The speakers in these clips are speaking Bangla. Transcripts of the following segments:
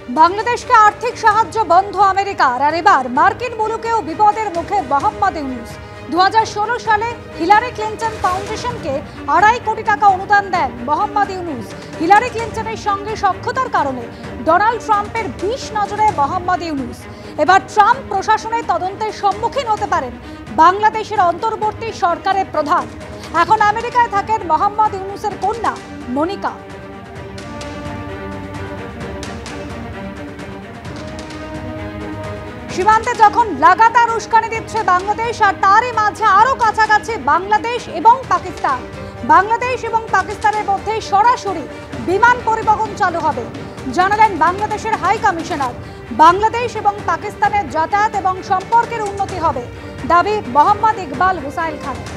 বাংলাদেশকে আর্থিক সাহায্য বন্ধ আমেরিকার, আর এবার মার্কিন মুলুকেও বিপদের মুখে মোহাম্মদ ইউনূস। 2016 সালে হিলারি ক্লিন্টন ফাউন্ডেশনকে 2.5 কোটি টাকা অনুদান দেন মোহাম্মদ ইউনূস। হিলারি ক্লিন্টনের সঙ্গে সখ্যতার কারণে ডোনাল্ড ট্রাম্পের বিষ নজরে মোহাম্মদ ইউনূস। এবার ট্রাম্প প্রশাসনের তদন্তের সম্মুখীন হতে পারেন বাংলাদেশের অন্তর্বর্তী সরকারের প্রধান। এখন আমেরিকায় থাকেন মোহাম্মদ ইউনূসের কন্যা মনিকা। সীমান্তে যখন লাগাতার উস্কানি দিচ্ছে বাংলাদেশ, আর তারই মাঝে আরো কাছাকাছি বাংলাদেশ এবং পাকিস্তান। বাংলাদেশ এবং পাকিস্তানের মধ্যে সরাসরি বিমান পরিবহন চালু হবে, জানালেন বাংলাদেশের হাই কমিশনার। বাংলাদেশ এবং পাকিস্তানের যাতায়াত এবং সম্পর্কের উন্নতি হবে, দাবি মোহাম্মদ ইকবাল হুসাইন খানের।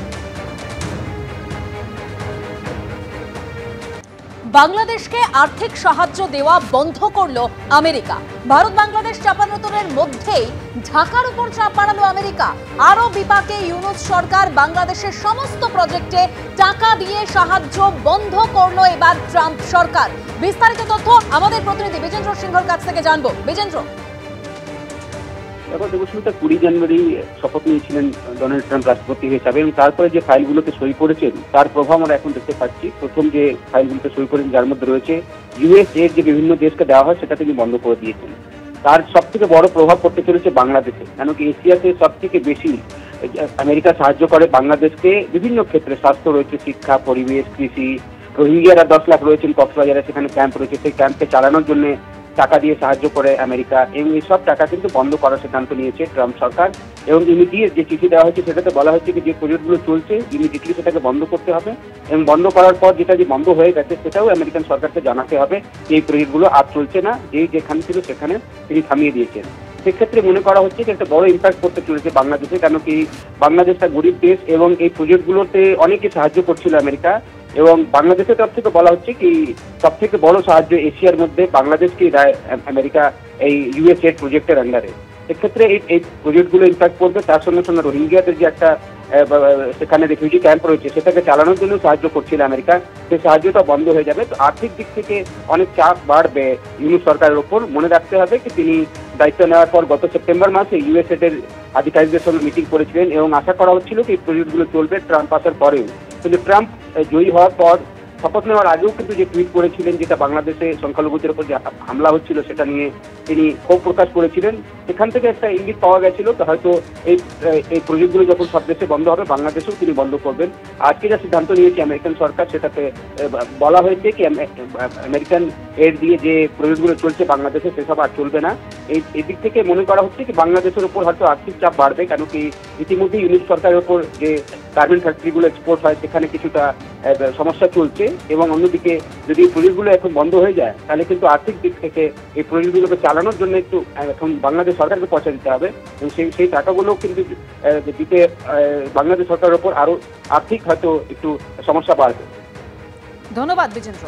বাংলাদেশকে আর্থিক সাহায্য দেওয়া বন্ধ করল আমেরিকা। ভারত বাংলাদেশ চাপানোতরের মধ্যেই ঢাকার উপর চাপ বাড়ালো আমেরিকা। আরো বিপাকে ইউনূস সরকার বাংলাদেশের সমস্ত প্রজেক্টে টাকা দিয়ে সাহায্য বন্ধ করলো এবার ট্রাম্প সরকার। বিস্তারিত তথ্য আমাদের প্রতিনিধি বিজেন্দ্র সিংহর কাছ থেকে জানবো। বিজেন্দ্র, দেখো দেবস্মিতা, 20 জানুয়ারি শপথ নিয়েছিলেন ডোনাল্ড ট্রাম্প রাষ্ট্রপতি হিসাবে, এবং তারপরে যে ফাইলগুলোতে সই করেছেন তার প্রভাব আমরা এখন দেখতে পাচ্ছি। প্রথম যে ফাইলগুলোতে সই করেন, যার মধ্যে রয়েছে ইউএস এর যে বিভিন্ন দেশকে দেওয়া হয় সেটা তিনি বন্ধ করে দিয়েছেন। তার সব থেকে বড় প্রভাব পড়তে চলেছে বাংলাদেশে, কেন কি এশিয়াতে সব থেকে বেশি আমেরিকা সাহায্য করে বাংলাদেশকে বিভিন্ন ক্ষেত্রে। স্বাস্থ্য রয়েছে, শিক্ষা, পরিবেশ, কৃষি। রোহিঙ্গারা 10 লাখ রয়েছেন কক্সবাজারে, সেখানে ক্যাম্প রয়েছে, সেই ক্যাম্পকে চালানোর জন্য টাকা দিয়ে সাহায্য করে আমেরিকা, এবং এইসব টাকা কিন্তু বন্ধ করার সিদ্ধান্ত নিয়েছে ট্রাম্প সরকার। এবং ইমিডিয়েট যে চিঠি দেওয়া হয়েছে সেটাতে বলা হয়েছে যে প্রজেক্টগুলো চলছে ইমিডিয়েটলি সেটাকে বন্ধ করতে হবে, এবং বন্ধ করার পর যেটা যে বন্ধ হয়ে গেছে সেটাও আমেরিকান সরকারকে জানাতে হবে যে এই প্রজেক্টগুলো আর চলছে না, যেখানে ছিল সেখানে তিনি থামিয়ে দিয়েছেন। সেক্ষেত্রে মনে করা হচ্ছে যে একটা বড় ইম্প্যাক্ট করতে চলেছে বাংলাদেশে, কেন কি বাংলাদেশটা গরিব দেশ এবং এই প্রজেক্টগুলোতে অনেকে সাহায্য করছিল আমেরিকা। এবং বাংলাদেশের তরফ থেকে বলা হচ্ছে কি সব থেকে বড় সাহায্য এশিয়ার মধ্যে বাংলাদেশকে দেয় আমেরিকা এই ইউএসএ প্রজেক্টের আন্ডারে। সেক্ষেত্রে এই প্রজেক্টগুলো ইম্প্যাক্ট করবে। তার সঙ্গে সঙ্গে রোহিঙ্গাদের যে একটা সেখানে রিফিউজি ক্যাম্প রয়েছে সেটাকে চালানোর জন্য সাহায্য করছিল আমেরিকা, সেই সাহায্যটা বন্ধ হয়ে যাবে। তো আর্থিক দিক থেকে অনেক চাপ বাড়বে ইউনূস সরকারের ওপর। মনে রাখতে হবে কি তিনি দায়িত্ব নেওয়ার পর গত সেপ্টেম্বর মাসে ইউএসএর আধিকারিকদের সঙ্গে মিটিং করেছিলেন, এবং আশা করা হচ্ছিল কি এই প্রজেক্টগুলো চলবে ট্রাম্প আসার পরেও। কিন্তু ট্রাম্প জয়ী হওয়ার পর শপথ নেওয়ার আগেও কিন্তু যে টুইট করেছিলেন, যেটা বাংলাদেশে সংখ্যালঘুদের উপর যে হামলা হচ্ছিল সেটা নিয়ে তিনি ক্ষোভ প্রকাশ করেছিলেন, সেখান থেকে একটা ইঙ্গিত পাওয়া গেছিল তো হয়তো এই প্রজেক্টগুলো যখন সব দেশে বন্ধ হবে বাংলাদেশেও তিনি বন্ধ করবেন। আজকে যা সিদ্ধান্ত নিয়েছে আমেরিকান সরকার, সেটাতে বলা হয়েছে কি আমেরিকান এড দিয়ে যে প্রজেক্টগুলো চলছে বাংলাদেশে সেসব আর চলবে না। এই দিক থেকে মনে করা হচ্ছে কি বাংলাদেশের উপর হয়তো আর্থিক চাপ বাড়বে, কেন কি ইতিমধ্যে ইউনূস সরকারের উপর যে গার্মেন্ট ফ্যাক্টরিগুলো এক্সপোর্ট হয় সেখানে কিছুটা সমস্যা চলছে, এবং অন্যদিকে যদি এই প্রজেক্টগুলো এখন বন্ধ হয়ে যায় তাহলে কিন্তু আর্থিক দিক থেকে এই প্রজেক্টগুলোকে চালানোর জন্য একটু এখন বাংলাদেশ সরকারকে পয়সা দিতে হবে, এবং সেই টাকাগুলো কিন্তু দিতে বাংলাদেশ সরকারের উপর আরো আর্থিক হয়তো একটু সমস্যা বাড়বে। ধন্যবাদ বিজেন্দ্র।